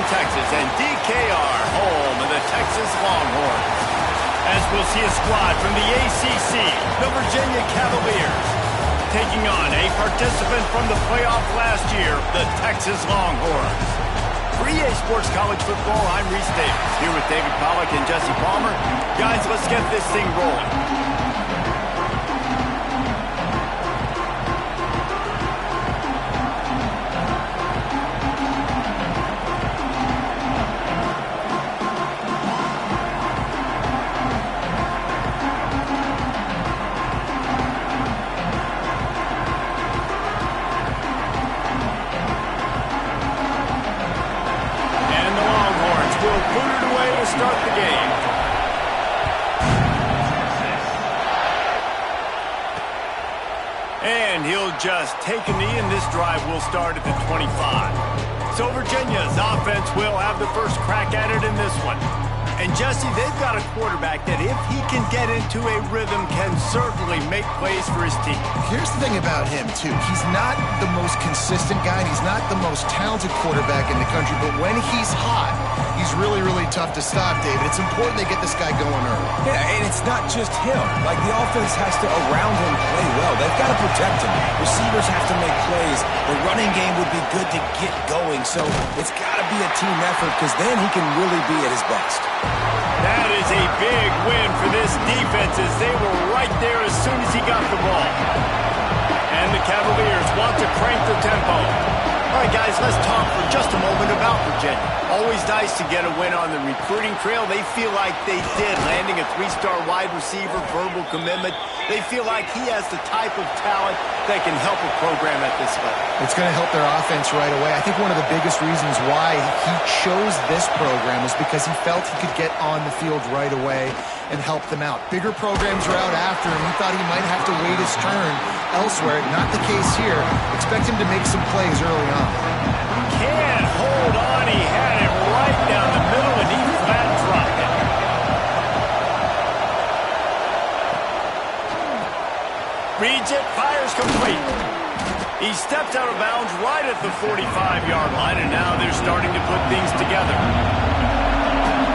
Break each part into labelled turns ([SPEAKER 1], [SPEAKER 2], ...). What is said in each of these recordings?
[SPEAKER 1] Austin, Texas, and DKR, home of the Texas Longhorns. As we'll see a squad from the ACC, the Virginia Cavaliers, taking on a participant from the playoff last year, the Texas Longhorns. For EA Sports College Football, I'm Reese Davis, here with David Pollack and Jesse Palmer. Guys, let's get this thing rolling. Start the game. And he'll just take a knee, and this drive will start at the 25. So Virginia's offense will have the first crack at it in this one. And Jesse, they've got a quarterback that if he can get into a rhythm can certainly make plays for his team.
[SPEAKER 2] Here's the thing about him, too. He's not the most consistent guy, and he's not the most talented quarterback in the country, but when he's hot, he's really, really tough to stop, David. It's important they get this guy going early.
[SPEAKER 3] Yeah, and it's not just him. Like, the offense has to, around him, play well. They've got to protect him. Receivers have to make plays. The running game would be good to get going, so it's got to be a team effort because then he can really be at his best.
[SPEAKER 1] That is a big win for this defense as they were right there as soon as he got the ball. And the Cavaliers want to crank the tempo. All right, guys, let's talk for just a moment about Virginia. Always nice to get a win on the recruiting trail. They feel like they did, landing a three-star wide receiver, verbal commitment. They feel like he has the type of talent that can help a program at this level.
[SPEAKER 2] It's going to help their offense right away. I think one of the biggest reasons why he chose this program is because he felt he could get on the field right away and help them out. Bigger programs are out after him. He thought he might have to wait his turn elsewhere. Not the case here. Expect him to make some plays early on.
[SPEAKER 1] Can't hold on. He had it right down the middle, and he flat dropped it. Reads it, fires complete. He stepped out of bounds right at the 45-yard line, and now they're starting to put things together.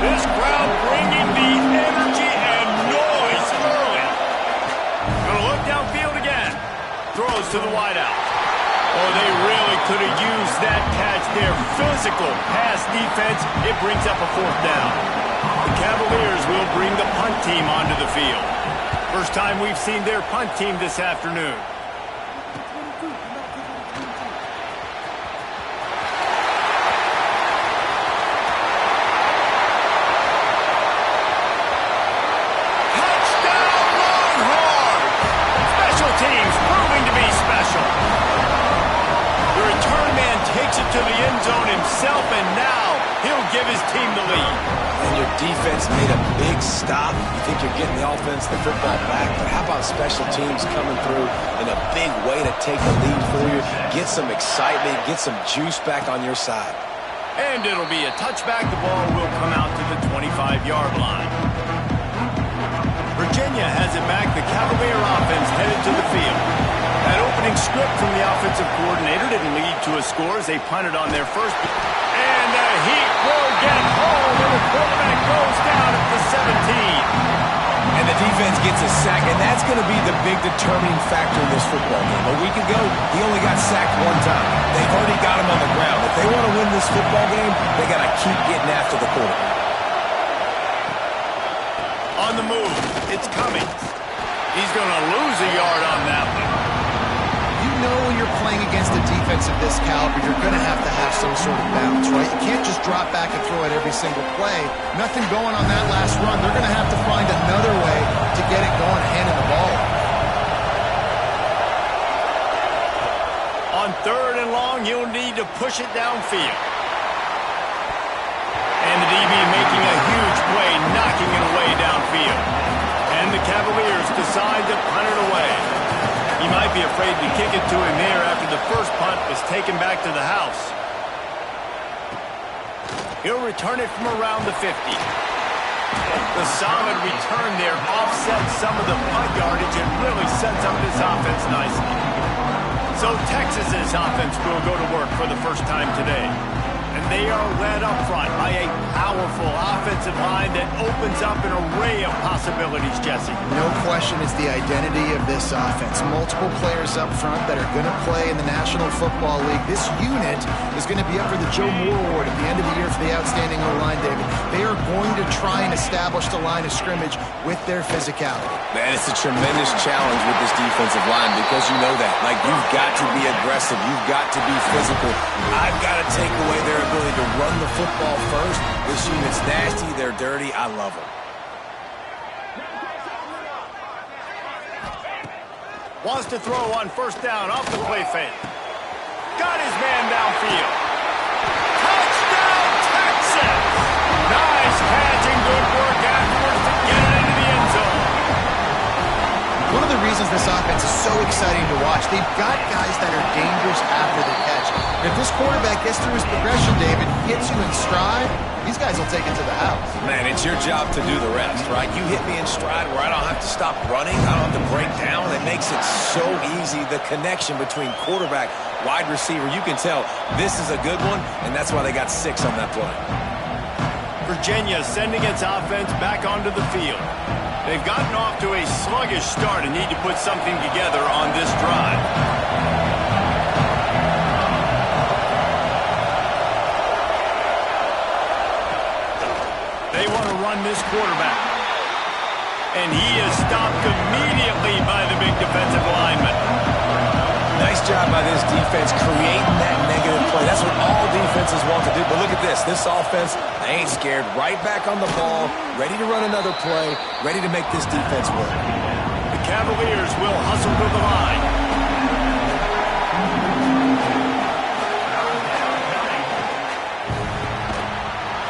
[SPEAKER 1] This crowd bringing the energy and noise early. Gonna look downfield again. Throws to the wideout. Oh, they really could have used that catch there. Physical pass defense. It brings up a fourth down. The Cavaliers will bring the punt team onto the field. First time we've seen their punt team this afternoon. Touchdown Longhorns! Special teams proving to be special. The return man takes it to the end zone himself, and now he'll give his team the lead.
[SPEAKER 3] And your defense made a big stop. You think you're getting the offense, the football back, but how about special teams coming through in a big way to take the lead for you, get some excitement, get some juice back on your side.
[SPEAKER 1] And it'll be a touchback. The ball will come out to the 25-yard line. Virginia has it back. The Cavalier offense headed to the field. That opening script from the offensive coordinator didn't lead to a score as they punted on their first. And the Heat will get home, and the quarterback goes down at the 17.
[SPEAKER 3] And the defense gets a sack, and that's going to be the big determining factor in this football game. A week ago, he only got sacked one time. They've already got him on the ground. If they want to win this football game, they got to keep getting after the quarterback.
[SPEAKER 1] On the move, it's Cummings. He's going to lose a yard on that one.
[SPEAKER 2] You know when you're playing against a defense of this caliber, you're going to have some sort of balance, right? You can't just drop back and throw it every single play. Nothing going on that last run. They're going to have to find another way to get it going, handing the ball.
[SPEAKER 1] On third and long, you'll need to push it downfield. And the DB making a huge play, knocking it away downfield. And the Cavaliers decide to punt it away. He might be afraid to kick it to him there after the first punt was taken back to the house. He'll return it from around the 50. The solid return there offsets some of the punt yardage and really sets up this offense nicely. So Texas's offense will go to work for the first time today. And they are led up front by a powerful offensive line that opens up an array of possibilities, Jesse.
[SPEAKER 2] No question it's the identity of this offense. Multiple players up front that are going to play in the National Football League. This unit is going to be up for the Joe Moore Award at the end of the year for the outstanding O-line, David. They are going to try and establish the line of scrimmage with their physicality.
[SPEAKER 3] Man, it's a tremendous challenge with this defensive line because you know that. Like, you've got to be aggressive. You've got to be physical. I've got to take away their ability to run the football first. This unit's nasty. They're dirty. I love them.
[SPEAKER 1] Wants to throw on first down off the play fake. Got his man downfield. Touchdown, Texans! Nice catch and good work afterwards to get it into the end zone.
[SPEAKER 2] One of the reasons this offense is so exciting to watch, they've got guys that are dangerous after the catch. And if this quarterback gets through his progression, David, hits you in stride, these guys will take it to the house.
[SPEAKER 3] Man, it's your job to do the rest, right? You hit me in stride where I don't have to stop running. I don't have to break down. It makes it so easy. The connection between quarterback, wide receiver, you can tell this is a good one, and that's why they got 6 on that play.
[SPEAKER 1] Virginia sending its offense back onto the field. They've gotten off to a sluggish start and need to put something together on this drive. They want to run this quarterback. And he is stopped immediately by the big defensive lineman.
[SPEAKER 3] Nice job by this defense creating that negative play. That's what all defenses want to do. But look at this. This offense, they ain't scared. Right back on the ball, ready to run another play, ready to make this defense work.
[SPEAKER 1] The Cavaliers will hustle to the line.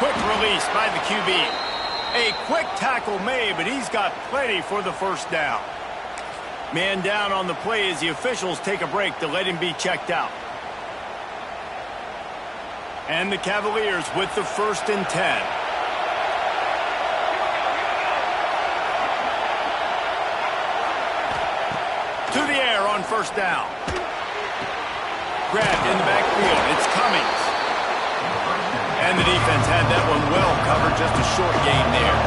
[SPEAKER 1] Quick release by the QB. A quick tackle made, but he's got plenty for the first down. Man down on the play as the officials take a break to let him be checked out. And the Cavaliers with the 1st and 10. To the air on first down. Grabbed in the backfield. It's Cummings. And the defense had that one well covered. Just a short gain there.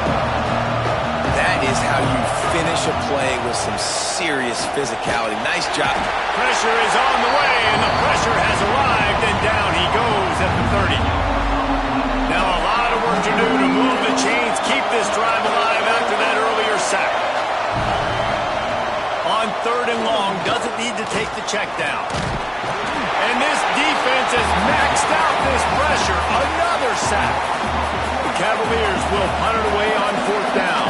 [SPEAKER 3] That is how you finish a play with some serious physicality. Nice job.
[SPEAKER 1] Pressure is on the way, and the pressure has arrived, and down he goes at the 30. Now a lot of work to do to move the chains, keep this drive alive after that earlier sack. On 3rd and long, doesn't need to take the check down. And this defense has maxed out this pressure. Another sack. The Cavaliers will punt it away on 4th down.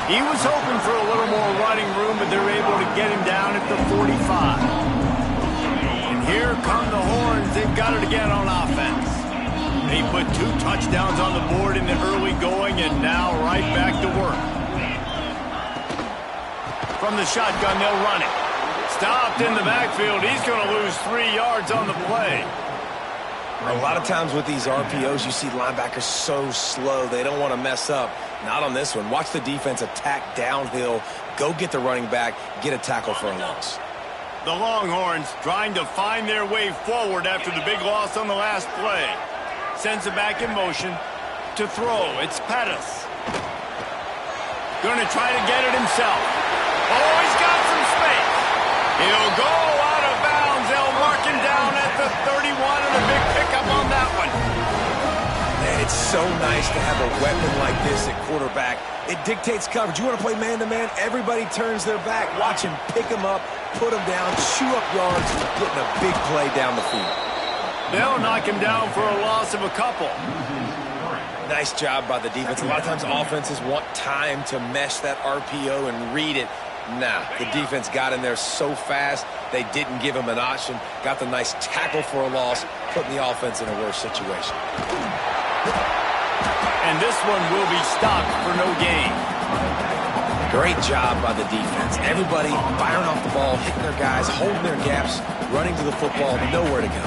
[SPEAKER 1] He was hoping for a little more running room, but they're able to get him down at the 45. And here come the Horns. They've got it again on offense. They put 2 touchdowns on the board in the early going, and now right back to work. From the shotgun, they'll run it. Stopped in the backfield. He's going to lose 3 yards on the play.
[SPEAKER 3] A lot of times with these RPOs, you see linebackers so slow. They don't want to mess up. Not on this one. Watch the defense attack downhill, go get the running back, get a tackle for a loss.
[SPEAKER 1] The Longhorns trying to find their way forward after the big loss on the last play. Sends it back in motion to throw. It's Pettis. Going to try to get it himself. Oh, he's got some space. He'll go out of bounds. They'll mark him down at the 31 and a big pickup on that one.
[SPEAKER 3] Man, it's so nice to have a weapon like this at quarterback. It dictates coverage. You want to play man-to-man? Everybody turns their back. Watch him pick him up, put him down, chew up yards, getting a big play down the field.
[SPEAKER 1] They'll knock him down for a loss of a couple.
[SPEAKER 3] Nice job by the defense. A lot of times offenses want time to mesh that RPO and read it. Nah, the defense got in there so fast, they didn't give him an option. Got the nice tackle for a loss, putting the offense in a worse situation.
[SPEAKER 1] And this one will be stopped for no gain.
[SPEAKER 3] Great job by the defense. Everybody firing off the ball, hitting their guys, holding their gaps, running to the football, nowhere to go.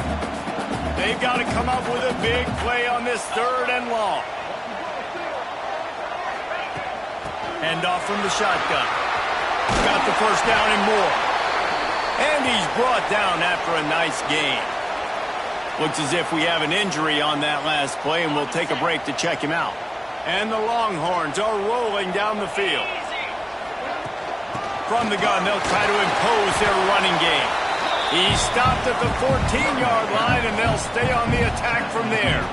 [SPEAKER 1] They've got to come up with a big play on this 3rd and long. Hand off from the shotgun. Got the first down and more. And he's brought down after a nice gain. Looks as if we have an injury on that last play, and we'll take a break to check him out. And the Longhorns are rolling down the field. From the gun, they'll try to impose their running game. He stopped at the 14-yard line, and they'll stay on the attack from there.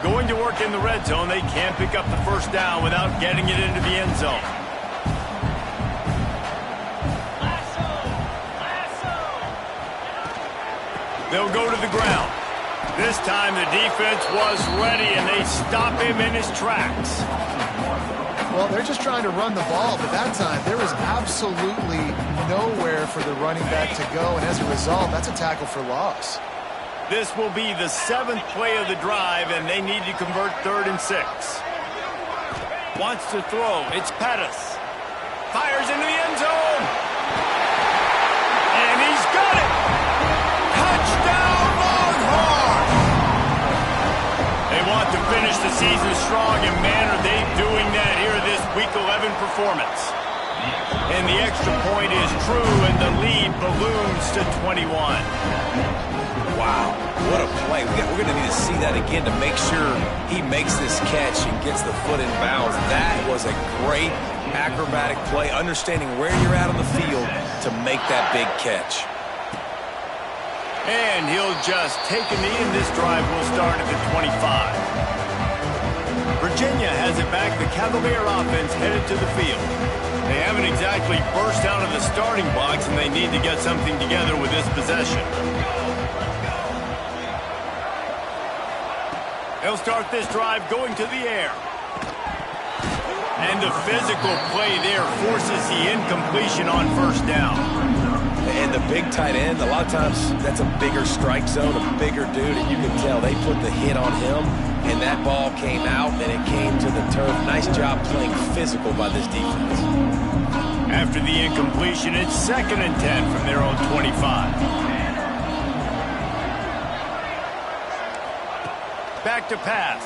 [SPEAKER 1] Going to work in the red zone, they can't pick up the first down without getting it into the end zone. They'll go to the ground. This time the defense was ready, and they stop him in his tracks.
[SPEAKER 2] Well, they're just trying to run the ball, but that time there was absolutely nowhere for the running back to go, and as a result, that's a tackle for loss.
[SPEAKER 1] This will be the 7th play of the drive, and they need to convert 3rd and 6. Wants to throw. It's Pettis. Fires into the end zone. And he's got it. Touchdown, Longhorns! They want to finish the season strong, and man, are they doing that here this Week 11 performance. And the extra point is true, and the lead balloons to 21.
[SPEAKER 3] Wow, what a play. We're going to need to see that again to make sure he makes this catch and gets the foot in bounds. That was a great acrobatic play, understanding where you're at on the field to make that big catch.
[SPEAKER 1] And he'll just take a knee, and this drive will start at the 25. Virginia has it back. The Cavalier offense headed to the field. They haven't exactly burst out of the starting blocks, and they need to get something together with this possession. They'll start this drive going to the air. And the physical play there forces the incompletion on first down.
[SPEAKER 3] And the big tight end, a lot of times that's a bigger strike zone, a bigger dude, and you can tell they put the hit on him, and that ball came out, and it came to the turf. Nice job playing physical by this defense.
[SPEAKER 1] After the incompletion, it's 2nd and 10 from their own 25. Back to pass.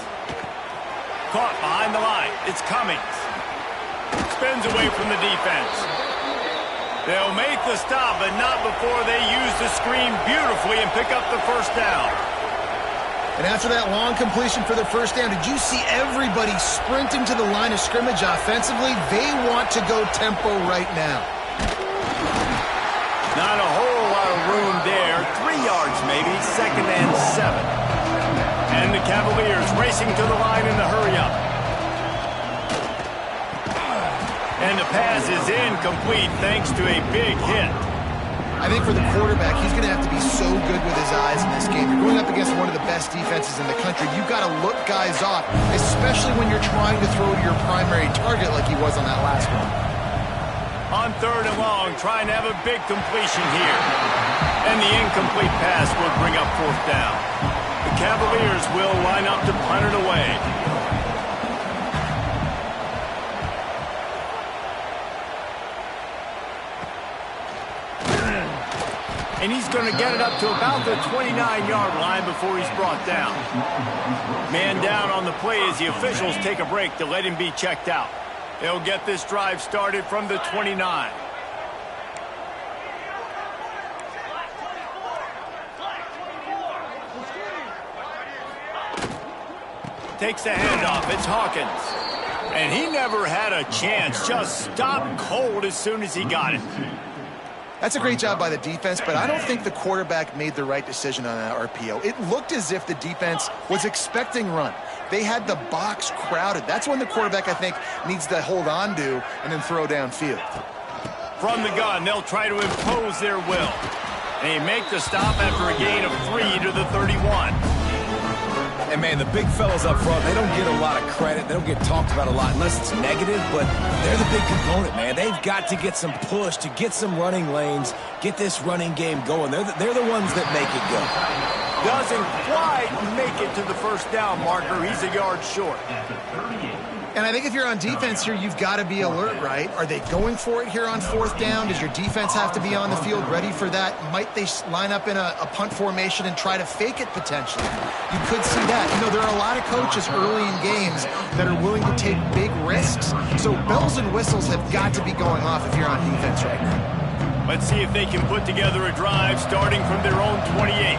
[SPEAKER 1] Caught behind the line. It's Cummings. Spins away from the defense. They'll make the stop, but not before they use the screen beautifully and pick up the first down.
[SPEAKER 2] And after that long completion for the first down, did you see everybody sprinting to the line of scrimmage offensively? They want to go tempo right now.
[SPEAKER 1] Not a whole lot of room there. 3 yards maybe. 2nd and 7. And the Cavaliers racing to the line in the hurry-up. And the pass is incomplete thanks to a big hit.
[SPEAKER 2] I think for the quarterback, he's going to have to be so good with his eyes in this game. You're going up against one of the best defenses in the country. You've got to look guys off, especially when you're trying to throw to your primary target like he was on that last one.
[SPEAKER 1] On 3rd and long, trying to have a big completion here. And the incomplete pass will bring up 4th down. The Cavaliers will line up to punt it away. And he's going to get it up to about the 29-yard line before he's brought down. Man down on the play as the officials take a break to let him be checked out. They'll get this drive started from the 29. Takes the handoff. It's Hawkins. And he never had a chance. Just stopped cold as soon as he got it.
[SPEAKER 2] That's a great job by the defense, but I don't think the quarterback made the right decision on that RPO. It looked as if the defense was expecting run. They had the box crowded. That's when the quarterback, I think, needs to hold on to and then throw downfield.
[SPEAKER 1] From the gun, they'll try to impose their will. They make the stop after a gain of 3 to the 31.
[SPEAKER 3] And, man, the big fellas up front, they don't get a lot of credit. They don't get talked about a lot unless it's negative, but they're the big component, man. They've got to get some push to get some running lanes, get this running game going. They're the ones that make it go.
[SPEAKER 1] Doesn't quite make it to the first down marker. He's a yard short.
[SPEAKER 2] And I think if you're on defense here, you've got to be alert, right? Are they going for it here on fourth down? Does your defense have to be on the field ready for that? Might they line up in a punt formation and try to fake it potentially? You could see that. You know, there are a lot of coaches early in games that are willing to take big risks. So bells and whistles have got to be going off if you're on defense right now.
[SPEAKER 1] Let's see if they can put together a drive starting from their own 28.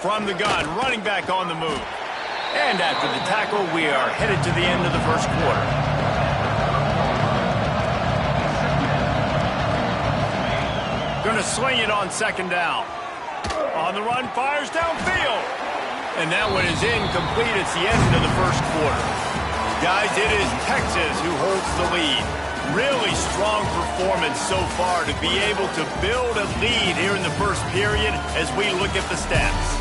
[SPEAKER 1] From the gun, running back on the move. And after the tackle, we are headed to the end of the first quarter. Gonna swing it on second down. On the run, fires downfield. And that one is incomplete. It's the end of the first quarter. Guys, it is Texas who holds the lead. Really strong performance so far to be able to build a lead here in the first period as we look at the stats.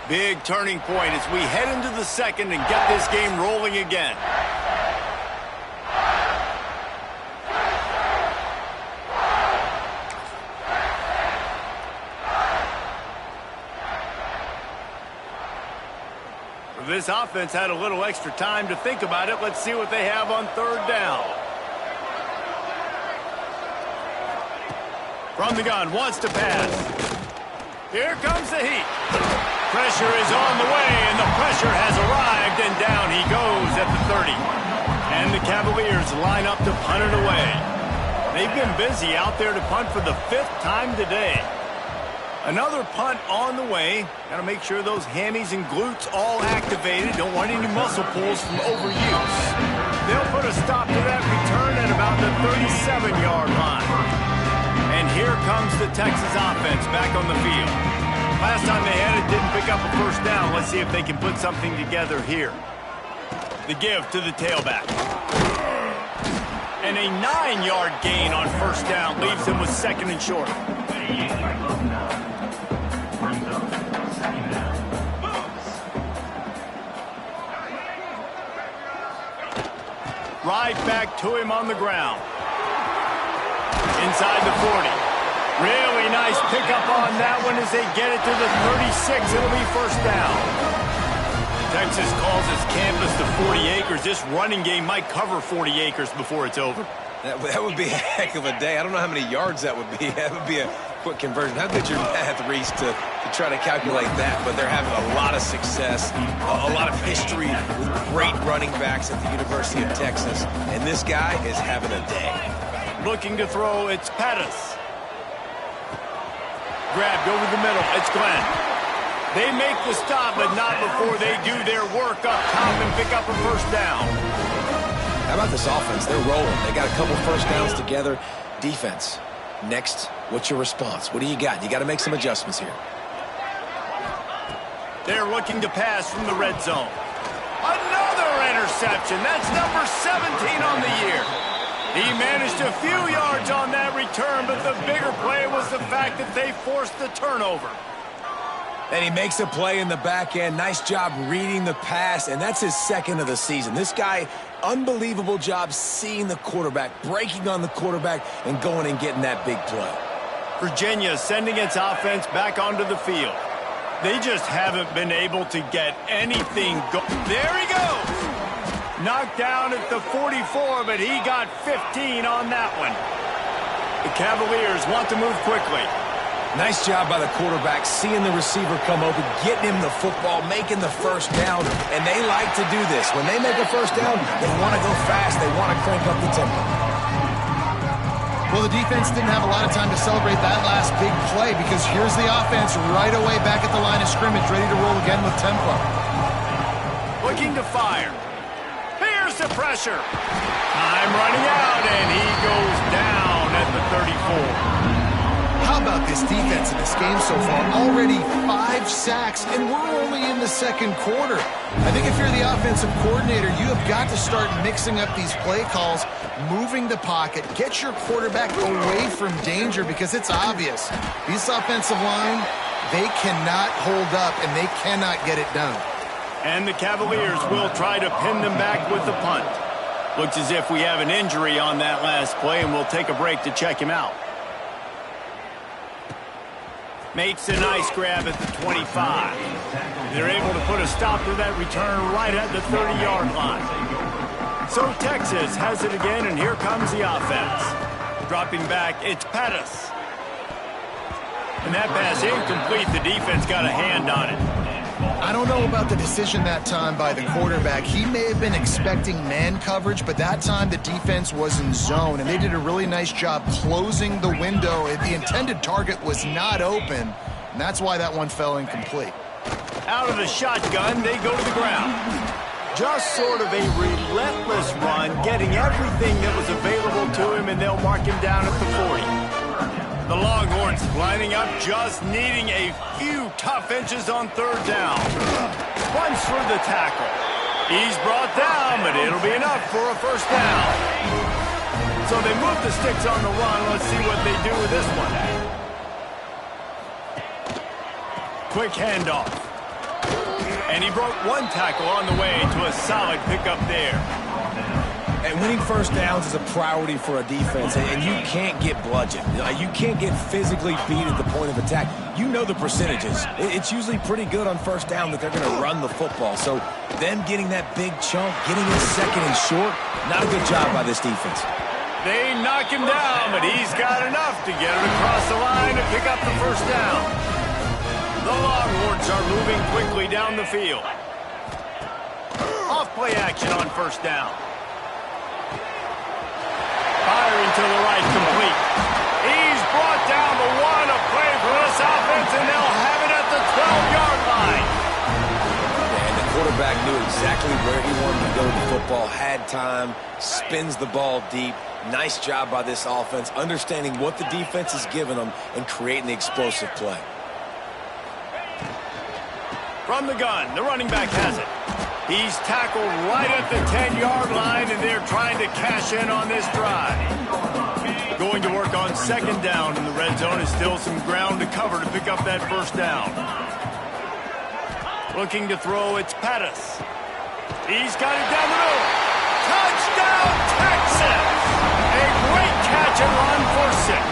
[SPEAKER 1] Big turning point as we head into the second and get this game rolling again. This offense had a little extra time to think about it. Let's see what they have on third down. From the gun, wants to pass. Here comes the heat. Pressure is on the way, and the pressure has arrived, and down he goes at the 30. And the Cavaliers line up to punt it away. They've been busy out there to punt for the 5th time today. Another punt on the way. Got to make sure those hammies and glutes all activated. Don't want any muscle pulls from overuse. They'll put a stop to that return at about the 37-yard line. And here comes the Texas offense back on the field. Last time they had it, didn't pick up a first down. Let's see if they can put something together here. The give to the tailback. And a 9-yard gain on first down leaves them with second and short. Right back to him on the ground. Inside the 40. Really nice pickup on that one as they get it to the 36. It'll be first down. Texas calls his campus the 40 acres. This running game might cover 40 acres before it's over.
[SPEAKER 3] That would be a heck of a day. I don't know how many yards that would be. That would be a quick conversion. How good your math, Reese, to try to calculate that. But they're having a lot of success, a lot of history with great running backs at the University of Texas. And this guy is having a day.
[SPEAKER 1] Looking to throw, it's Pettis. Grabbed over the middle, it's Glenn. They make the stop, but not before they do their work up top and pick up a first down.
[SPEAKER 3] How about this offense? They're rolling. They got a couple first downs together. Defense, next, what's your response? What do you got? You got to make some adjustments here.
[SPEAKER 1] They're looking to pass from the red zone. Another interception. That's number 17 on the year. He managed a few yards on that return, but the bigger play was the fact that they forced the turnover.
[SPEAKER 3] And he makes a play in the back end. Nice job reading the pass, and that's his second of the season. This guy, unbelievable job seeing the quarterback, breaking on the quarterback, and going and getting that big play.
[SPEAKER 1] Virginia sending its offense back onto the field. They just haven't been able to get anything going. There he goes! Knocked down at the 44, but he got 15 on that one. The Cavaliers want to move quickly.
[SPEAKER 3] Nice job by the quarterback, seeing the receiver come open, getting him the football, making the first down, and they like to do this. When they make a first down, they want to go fast. They want to crank up the tempo.
[SPEAKER 2] Well, the defense didn't have a lot of time to celebrate that last big play because here's the offense right away back at the line of scrimmage, ready to roll again with tempo.
[SPEAKER 1] Looking to fire. Here's the pressure. Time running out, and he goes down at the 34.
[SPEAKER 2] How about this defense in this game so far? Already 5 sacks, and we're only in the second quarter. I think if you're the offensive coordinator, you have got to start mixing up these play calls, moving the pocket, get your quarterback away from danger because it's obvious. This offensive line, they cannot hold up, and they cannot get it done.
[SPEAKER 1] And the Cavaliers will try to pin them back with the punt. Looks as if we have an injury on that last play, and we'll take a break to check him out. Makes a nice grab at the 25. They're able to put a stop to that return right at the 30-yard line. So Texas has it again, and here comes the offense. Dropping back, it's Pettis. And that pass incomplete. The defense got a hand on it.
[SPEAKER 2] I don't know about the decision that time by the quarterback. He may have been expecting man coverage, but that time the defense was in zone, and they did a really nice job closing the window. The intended target was not open, and that's why that one fell incomplete.
[SPEAKER 1] Out of the shotgun, they go to the ground. Just sort of a relentless run, getting everything that was available to him, and they'll mark him down at the 40. The Longhorns lining up, just needing a few tough inches on third down. Runs for the tackle. He's brought down, but it'll be enough for a first down. So they move the sticks on the run. Let's see what they do with this one. Quick handoff. And he broke one tackle on the way to a solid pickup there.
[SPEAKER 3] And winning first downs is a priority for a defense, and you can't get bludgeoned. You can't get physically beat at the point of attack. You know the percentages. It's usually pretty good on first down that they're going to run the football. So them getting that big chunk, getting it second and short, not a good job by this defense.
[SPEAKER 1] They knock him down, but he's got enough to get it across the line to pick up the first down. The Longhorns are moving quickly down the field. Off play action on first down. Firing to the right, complete. He's brought down the one, a play for this offense, and they'll have it at the 12-yard line.
[SPEAKER 3] And the quarterback knew exactly where he wanted to go with the football, had time, spins the ball deep. Nice job by this offense, understanding what the defense is giving them and creating the explosive play.
[SPEAKER 1] From the gun, the running back has it. He's tackled right at the 10-yard line, and they're trying to cash in on this drive. Going to work on second down in the red zone is still some ground to cover to pick up that first down. Looking to throw, it's Pettis. He's got it down the middle. Touchdown, Texas! A great catch and run for 6.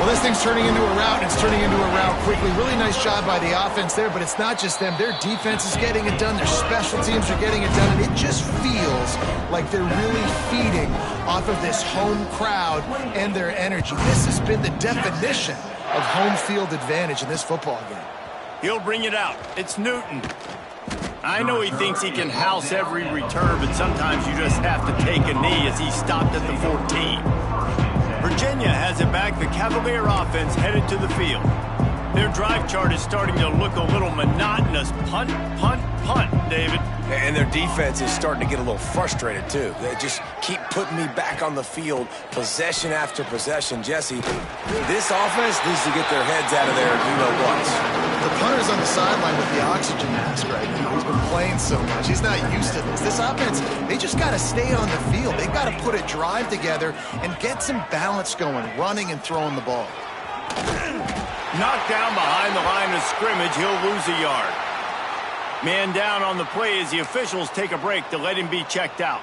[SPEAKER 2] Well, this thing's turning into a route, and it's turning into a route quickly. Really nice job by the offense there, but it's not just them. Their defense is getting it done. Their special teams are getting it done, and it just feels like they're really feeding off of this home crowd and their energy. This has been the definition of home field advantage in this football game.
[SPEAKER 1] He'll bring it out. It's Newton. I know he thinks he can house every return, but sometimes you just have to take a knee as he stopped at the 14. Virginia has it back. The Cavalier offense headed to the field. Their drive chart is starting to look a little monotonous. Punt, punt, punt, David.
[SPEAKER 3] And their defense is starting to get a little frustrated, too. They just keep putting me back on the field, possession after possession. Jesse, this offense needs to get their heads out of there and do no what.
[SPEAKER 2] The punter's on the sideline with the oxygen mask right now. He's been playing so much. He's not used to this. This offense, they just got to stay on the field. They've got to put a drive together and get some balance going, running and throwing the ball.
[SPEAKER 1] Knocked down behind the line of scrimmage. He'll lose a yard. Man down on the play as the officials take a break to let him be checked out.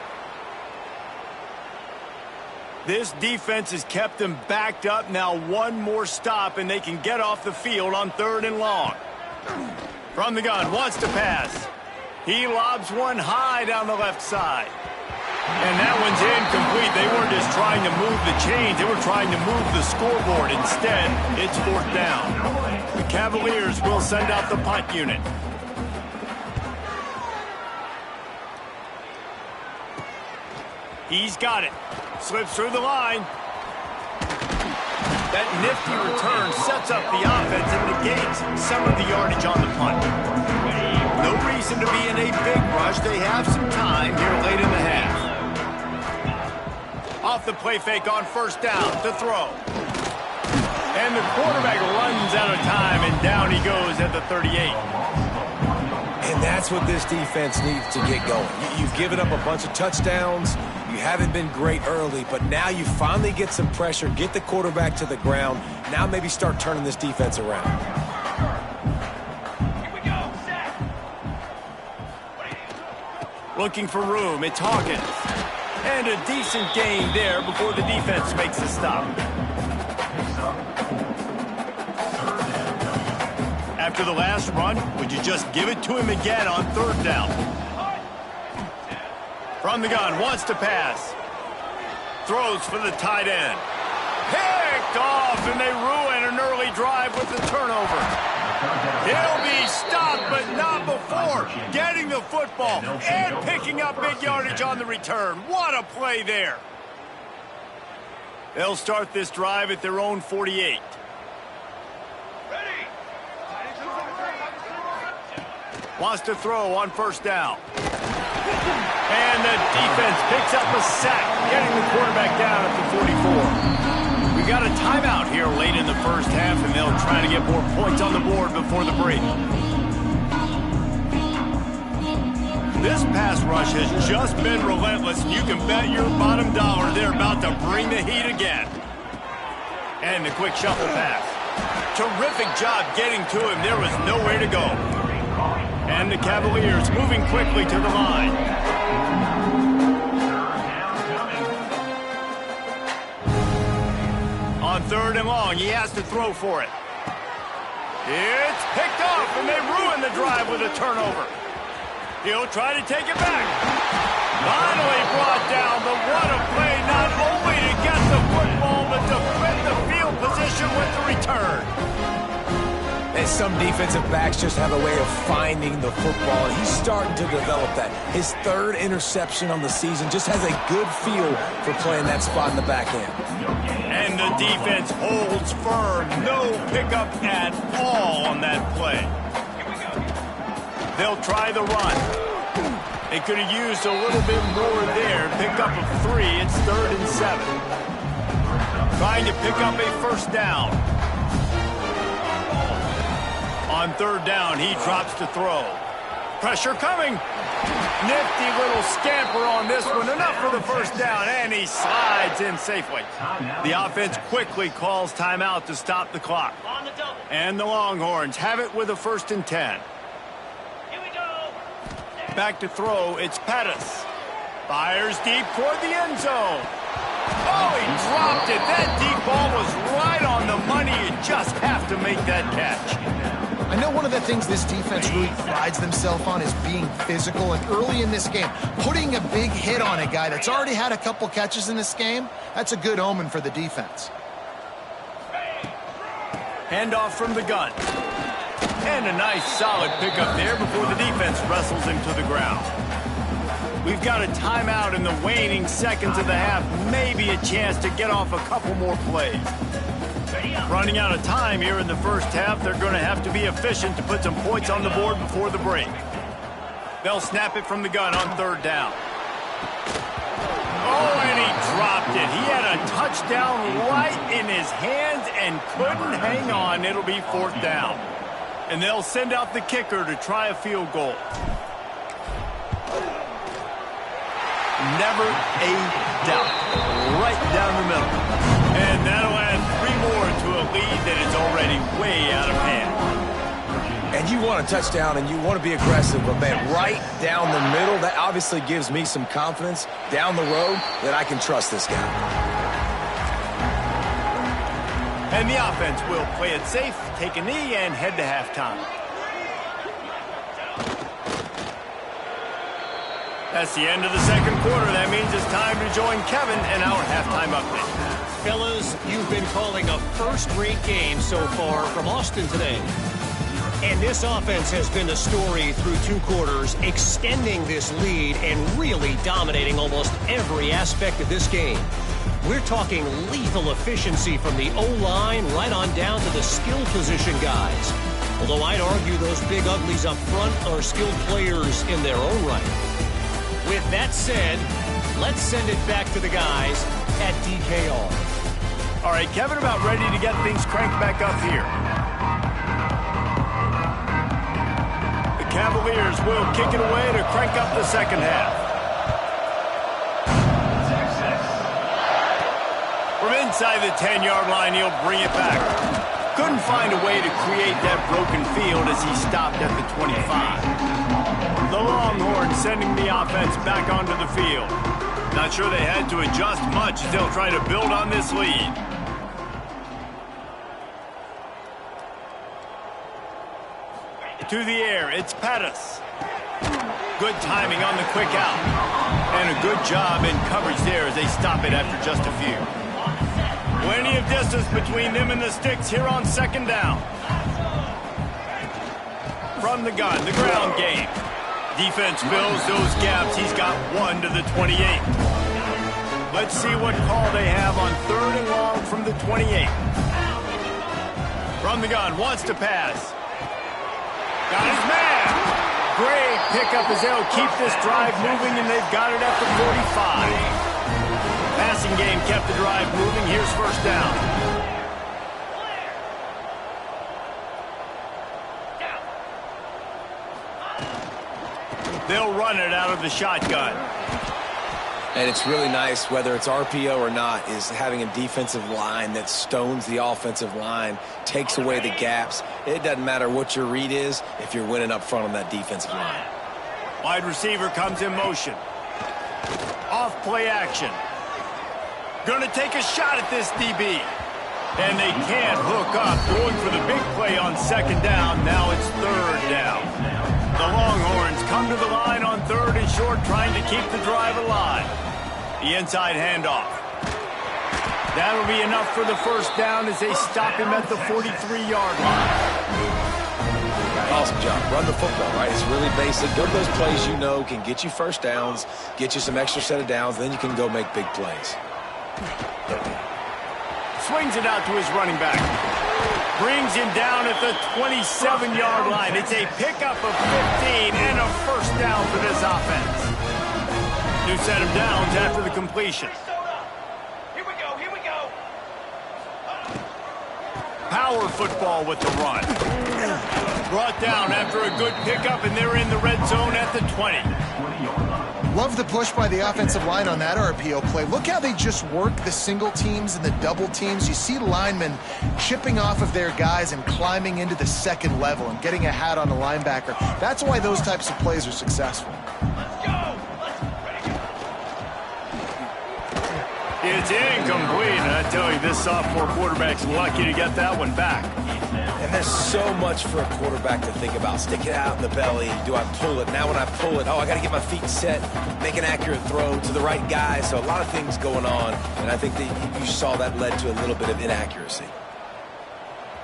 [SPEAKER 1] This defense has kept them backed up. Now one more stop, and they can get off the field on 3rd and long. From the gun, wants to pass. He lobs one high down the left side. And that one's incomplete. They weren't just trying to move the chains. They were trying to move the scoreboard. Instead, it's 4th down. The Cavaliers will send out the punt unit. He's got it. Slips through the line. That nifty return sets up the offense and negates some of the yardage on the punt. No reason to be in a big rush. They have some time here late in the half. Off the play fake on first down to throw. And the quarterback runs out of time, and down he goes at the 38.
[SPEAKER 3] And that's what this defense needs to get going. You've given up a bunch of touchdowns. You haven't been great early, but now you finally get some pressure, get the quarterback to the ground. Now maybe start turning this defense around.
[SPEAKER 1] Looking for room, it's Hawkins. And a decent gain there before the defense makes a stop. After the last run, would you just give it to him again on third down? From the gun, wants to pass. Throws for the tight end. Picked off, and they ruin an early drive with the turnover. He'll be stopped, but not before getting the football and picking up big yardage on the return. What a play there. They'll start this drive at their own 48. Wants to throw on first down. And the defense picks up a sack, getting the quarterback down at the 44. We got a timeout here late in the first half, and they'll try to get more points on the board before the break. This pass rush has just been relentless, and you can bet your bottom dollar they're about to bring the heat again. And the quick shuffle pass. Terrific job getting to him. There was nowhere to go. And the Cavaliers moving quickly to the line. On third and long, he has to throw for it. It's picked off, and they ruin the drive with a turnover. He'll try to take it back. Finally brought down, but what a play, not only to get the football, but to fit the field position with the return.
[SPEAKER 3] And some defensive backs just have a way of finding the football, and he's starting to develop that. His third interception on the season just has a good feel for playing that spot in the back end.
[SPEAKER 1] And the defense holds firm. No pickup at all on that play. They'll try the run. They could have used a little bit more there. Pick up a 3. It's 3rd and 7. Trying to pick up a first down. On third down, he drops to throw. Pressure coming. Nifty little scamper on this one. Enough for the first down, and he slides in safely. The offense quickly calls timeout to stop the clock. And the Longhorns have it with a 1st and 10. Back to throw, it's Pettis. Fires deep toward the end zone. Oh, he dropped it. That deep ball was right on the money. You just have to make that catch.
[SPEAKER 2] I know one of the things this defense really prides themselves on is being physical, and early in this game, putting a big hit on a guy that's already had a couple catches in this game, that's a good omen for the defense.
[SPEAKER 1] Handoff from the gun. And a nice solid pickup there before the defense wrestles him to the ground. We've got a timeout in the waning seconds of the half, maybe a chance to get off a couple more plays. Running out of time here in the first half, they're going to have to be efficient to put some points on the board before the break. They'll snap it from the gun on third down. Oh, and he dropped it. He had a touchdown right in his hands and couldn't hang on. It'll be 4th down. And they'll send out the kicker to try a field goal. Never a doubt. Right down the middle. And that'll add 3 more to a lead that is already way out of hand.
[SPEAKER 3] And you want a touchdown and you want to be aggressive, but man, right down the middle, that obviously gives me some confidence down the road that I can trust this guy.
[SPEAKER 1] And the offense will play it safe, take a knee, and head to halftime. That's the end of the second quarter. That means it's time to join Kevin in our halftime update.
[SPEAKER 4] Fellas, you've been calling a first-rate game so far from Austin today. And this offense has been the story through 2 quarters, extending this lead and really dominating almost every aspect of this game. We're talking lethal efficiency from the O-line right on down to the skill position guys. Although I'd argue those big uglies up front are skilled players in their own right. With that said, let's send it back to the guys at DKR.
[SPEAKER 1] All right, Kevin, about ready to get things cranked back up here. The Cavaliers will kick it away to crank up the second half. From inside the 10-yard line, he'll bring it back. Couldn't find a way to create that broken field as he stopped at the 25. The Longhorns sending the offense back onto the field. Not sure they had to adjust much as they'll try to build on this lead. To the air, it's Pettis. Good timing on the quick out. And a good job in coverage there as they stop it after just a few. Plenty of distance between them and the sticks here on second down. From the gun, the ground game. Defense fills those gaps. He's got 1 to the 28. Let's see what call they have on 3rd and long from the 28. From the gun, wants to pass. Got his man. Great pickup as they'll keep this drive moving, and they've got it at the 45. Passing game kept the drive moving. Here's first down. They'll run it out of the shotgun.
[SPEAKER 3] And it's really nice, whether it's RPO or not, is having a defensive line that stones the offensive line, takes away the gaps. It doesn't matter what your read is if you're winning up front on that defensive line.
[SPEAKER 1] Wide receiver comes in motion. Off play action. Going to take a shot at this DB. And they can't hook up. Going for the big play on second down. Now it's 3rd down. The Longhorns come to the line on 3rd and short, trying to keep the drive alive. The inside handoff. That'll be enough for the first down as they stop him at the 43-yard line.
[SPEAKER 3] Awesome job. Run the football, right? It's really basic. Go to those plays you know can get you first downs, get you some extra set of downs, then you can go make big plays.
[SPEAKER 1] Swings it out to his running back. Brings him down at the 27-yard line. It's a pickup of 15 and a first down for this offense. New set of downs after the completion.
[SPEAKER 5] Here we go.
[SPEAKER 1] Power football with the run. Brought down after a good pickup, and they're in the red zone at the 20.
[SPEAKER 2] Love the push by the offensive line on that RPO play. Look how they just work the single teams and the double teams. You see linemen chipping off of their guys and climbing into the second level and getting a hat on a linebacker. That's why those types of plays are successful.
[SPEAKER 1] It's incomplete, and I tell you, this sophomore quarterback's lucky to get that one back.
[SPEAKER 3] And there's so much for a quarterback to think about. Stick it out in the belly. Do I pull it? Now when I pull it, I got to get my feet set, make an accurate throw to the right guy. So a lot of things going on, and I think that you saw that led to a little bit of inaccuracy.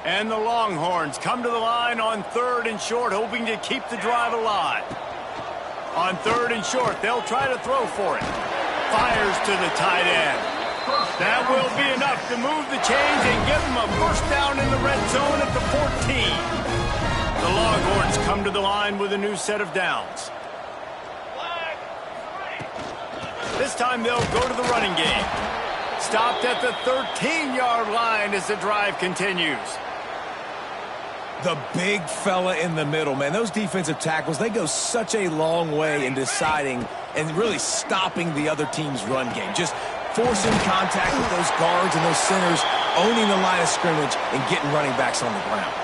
[SPEAKER 1] And the Longhorns come to the line on 3rd and short, hoping to keep the drive alive. On 3rd and short, they'll try to throw for it. Fires to the tight end. That will be enough to move the chains and give them a first down in the red zone at the 14. The Longhorns come to the line with a new set of downs. This time they'll go to the running game. Stopped at the 13-yard line as the drive continues.
[SPEAKER 3] The big fella in the middle, man. Those defensive tackles, they go such a long way in deciding and really stopping the other team's run game. Just forcing contact with those guards and those centers, owning the line of scrimmage, and getting running backs on the ground.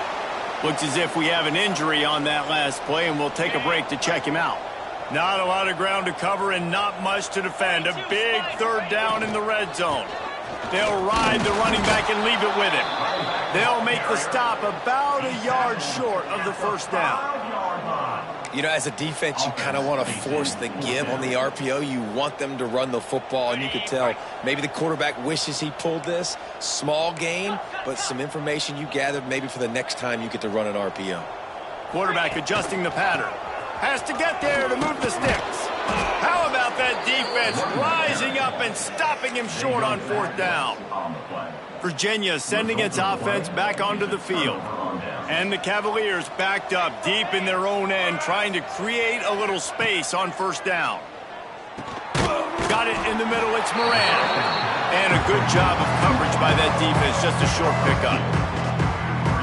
[SPEAKER 1] Looks as if we have an injury on that last play, and we'll take a break to check him out. Not a lot of ground to cover and not much to defend. A big 3rd down in the red zone. They'll ride the running back and leave it with him. They'll make the stop about a yard short of the first down.
[SPEAKER 3] You know, as a defense, you kind of want to force the give on the RPO. You want them to run the football, and you could tell maybe the quarterback wishes he pulled this. Small gain, but some information you gathered maybe for the next time you get to run an RPO.
[SPEAKER 1] Quarterback adjusting the pattern. Has to get there to move the sticks. How about that defense rising up and stopping him short on 4th down? Virginia sending its offense back onto the field. And the Cavaliers backed up deep in their own end, trying to create a little space on 1st down. Got it in the middle, it's Moran. And a good job of coverage by that defense, just a short pickup.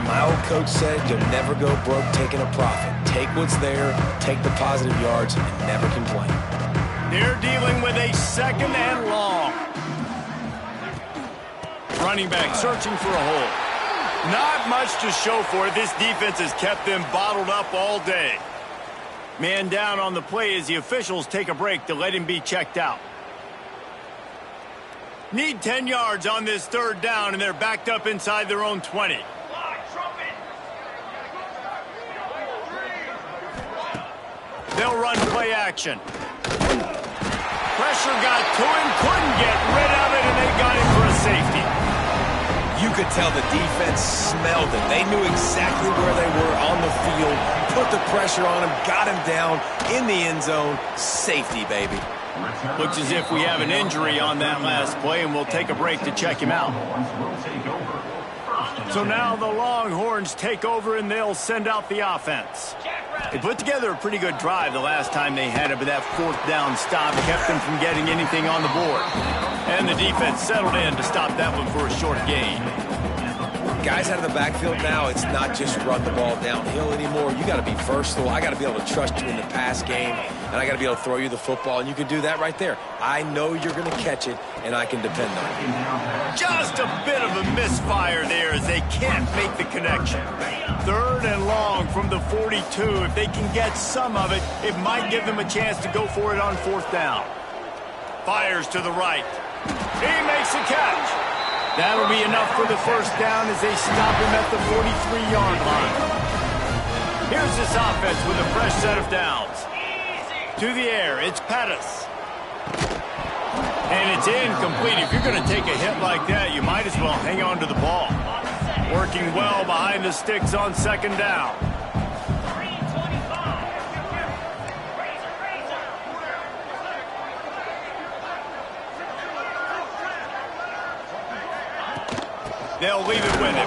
[SPEAKER 3] My old coach said you'll never go broke taking a profit. Take what's there, take the positive yards, and never complain.
[SPEAKER 1] They're dealing with a 2nd and long. Running back searching for a hole. Not much to show for it. This defense has kept them bottled up all day. Man down on the play as the officials take a break to let him be checked out. Need 10 yards on this third down, and they're backed up inside their own 20. They'll run play action. Pressure got to him, couldn't get rid of it, and they got him for a safety.
[SPEAKER 3] You could tell the defense smelled it. They knew exactly where they were on the field, put the pressure on him, got him down in the end zone. Safety, baby.
[SPEAKER 1] Looks as if we have an injury on that last play, and we'll take a break to check him out. So now the Longhorns take over, and they'll send out the offense. They put together a pretty good drive the last time they had it, but that fourth down stop kept them from getting anything on the board. And the defense settled in to stop that one for a short gain.
[SPEAKER 3] Guys out of the backfield now, it's not just run the ball downhill anymore. You got to be versatile. I got to be able to trust you in the pass game, and I got to be able to throw you the football, and you can do that right there. I know you're going to catch it, and I can depend on you.
[SPEAKER 1] Just a bit of a misfire there as they can't make the connection. Third and long from the 42. If they can get some of it, it might give them a chance to go for it on fourth down. Fires to the right. He makes a catch. That'll be enough for the first down as they stop him at the 43-yard line. Here's this offense with a fresh set of downs. To the air, it's Pettis. And it's incomplete. If you're going to take a hit like that, you might as well hang on to the ball. Working well behind the sticks on second down. They'll leave it with him.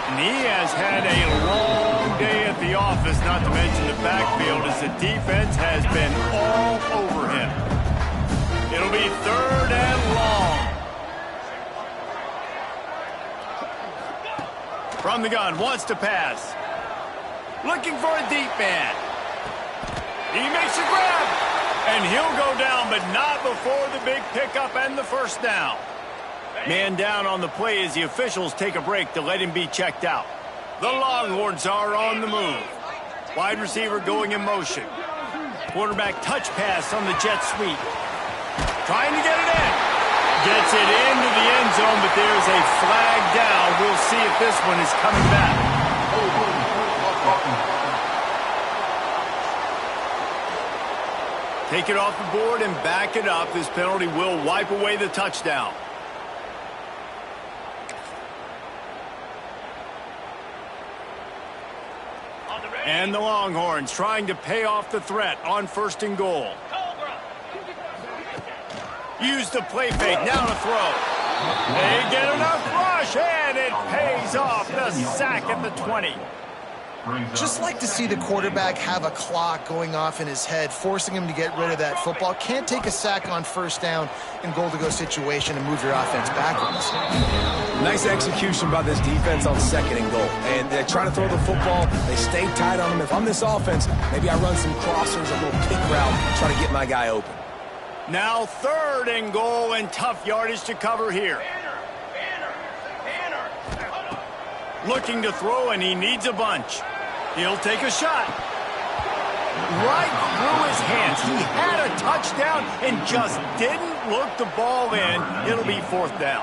[SPEAKER 1] And he has had a long day at the office, not to mention the backfield, as the defense has been all over him. It'll be third and long. From the gun, wants to pass. Looking for a deep man. He makes a grab. And he'll go down, but not before the big pickup and the first down. Man down on the play as the officials take a break to let him be checked out. The Longhorns are on the move. Wide receiver going in motion. Quarterback touch pass on the jet sweep. Trying to get it in. Gets it into the end zone, but there's a flag down. We'll see if this one is coming back. Take it off the board and back it up. This penalty will wipe away the touchdown. And the Longhorns trying to pay off the threat on first and goal. Use the play fake, now to throw. They get enough rush, and it pays off. The sack at the 20.
[SPEAKER 2] Just like to see the quarterback have a clock going off in his head, forcing him to get rid of that football. Can't take a sack on first down in goal-to-go situation and move your offense backwards.
[SPEAKER 3] Nice execution by this defense on second and goal. And they try to throw the football. They stay tight on him. If I'm this offense, maybe I run some crossers, a little pick route, try to get my guy open.
[SPEAKER 1] Now third and goal, and tough yardage to cover here. Looking to throw, and he needs a bunch. He'll take a shot. Right through his hands. He had a touchdown and just didn't look the ball in. It'll be fourth down.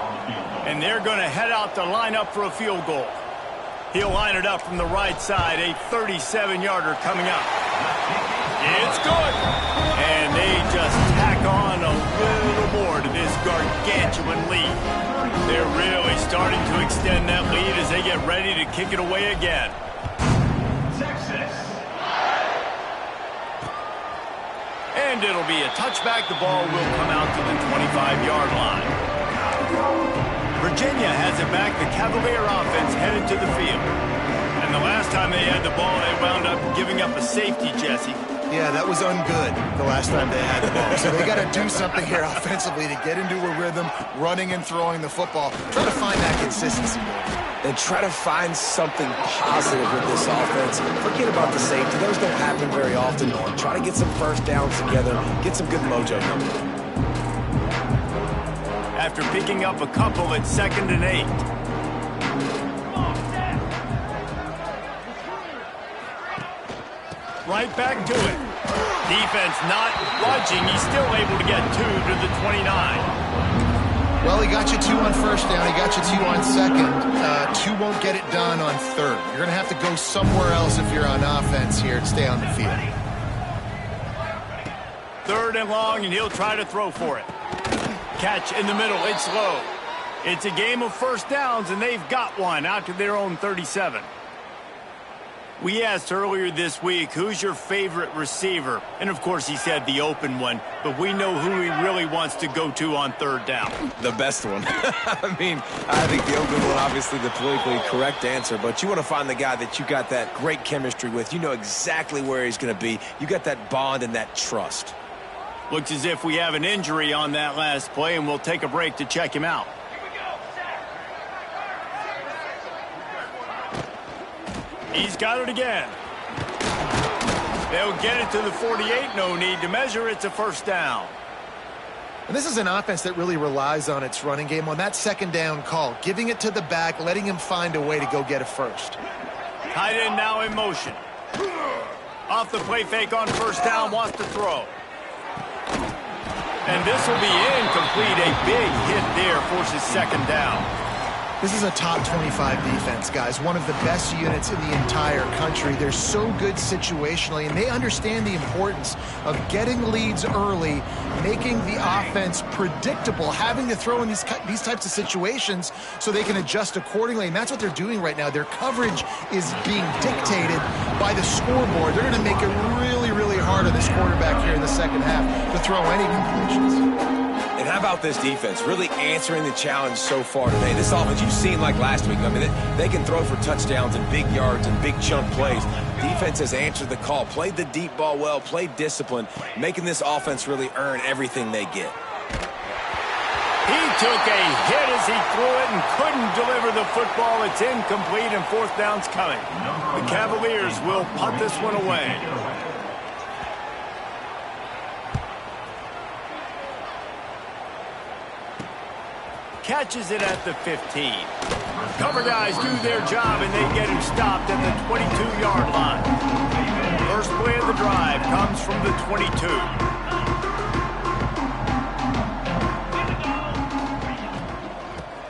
[SPEAKER 1] And they're going to head out to line up for a field goal. He'll line it up from the right side. A 37-yarder coming up. It's good. And they just tack on a little more to this gargantuan lead. They're really starting to extend that lead as they get ready to kick it away again. And it'll be a touchback. The ball will come out to the 25-yard line. Virginia has it back. The Cavalier offense headed to the field. And the last time they had the ball, they wound up giving up a safety, Jesse.
[SPEAKER 2] Yeah, that was ungood the last time they had the ball. So they got to do something here offensively to get into a rhythm, running and throwing the football. Try to find that consistency.
[SPEAKER 3] And try to find something positive with this offense. Forget about the safety. Those don't happen very often. Try to get some first downs together. Get some good mojo coming.
[SPEAKER 1] After picking up a couple at 2nd and 8. Right back to it. Defense not budging. He's still able to get 2 to the 29.
[SPEAKER 2] Well, he got you 2 on first down. He got you 2 on second. 2 won't get it done on third. You're going to have to go somewhere else if you're on offense here and stay on the field.
[SPEAKER 1] 3rd and long, and he'll try to throw for it. Catch in the middle. It's low. It's a game of first downs, and they've got one out to their own 37. We asked earlier this week, who's your favorite receiver? And, of course, he said the open one, but we know who he really wants to go to on 3rd down.
[SPEAKER 3] The best one. I mean, I think the open one, obviously the politically correct answer, but you want to find the guy that you got that great chemistry with. You know exactly where he's going to be. You got that bond and that trust.
[SPEAKER 1] Looks as if we have an injury on that last play, and we'll take a break to check him out. He's got it again. They'll get it to the 48. No need to measure. It's a first down.
[SPEAKER 2] And this is an offense that really relies on its running game. On that 2nd down call, giving it to the back, letting him find a way to go get a first.
[SPEAKER 1] Tight end now in motion. Off the play fake on first down, wants to throw. And this will be incomplete. A big hit there forces 2nd down.
[SPEAKER 2] This is a top 25 defense, guys. One of the best units in the entire country. They're so good situationally, and they understand the importance of getting leads early, making the offense predictable, having to throw in these types of situations so they can adjust accordingly. And that's what they're doing right now. Their coverage is being dictated by the scoreboard. They're going to make it really, really hard on this quarterback here in the second half to throw any completions.
[SPEAKER 3] And how about this defense really answering the challenge so far today? This offense, you've seen like last week. I mean, they can throw for touchdowns and big yards and big chunk plays. Defense has answered the call, played the deep ball well, played discipline, making this offense really earn everything they get.
[SPEAKER 1] He took a hit as he threw it and couldn't deliver the football. It's incomplete, and 4th down's coming. The Cavaliers will punt this one away. Catches it at the 15. Cover guys do their job, and they get him stopped at the 22-yard line. First play of the drive comes from the 22.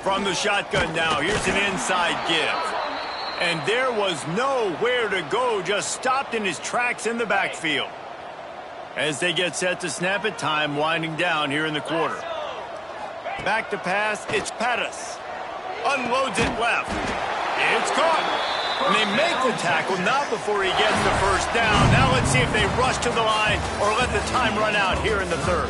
[SPEAKER 1] From the shotgun now, here's an inside give. And there was nowhere to go, just stopped in his tracks in the backfield. As they get set to snap it, time winding down here in the quarter. Back to pass, it's Pettis. Unloads it left. It's caught. And they make the tackle, not before he gets the first down. Now let's see if they rush to the line or let the time run out here in the 3rd.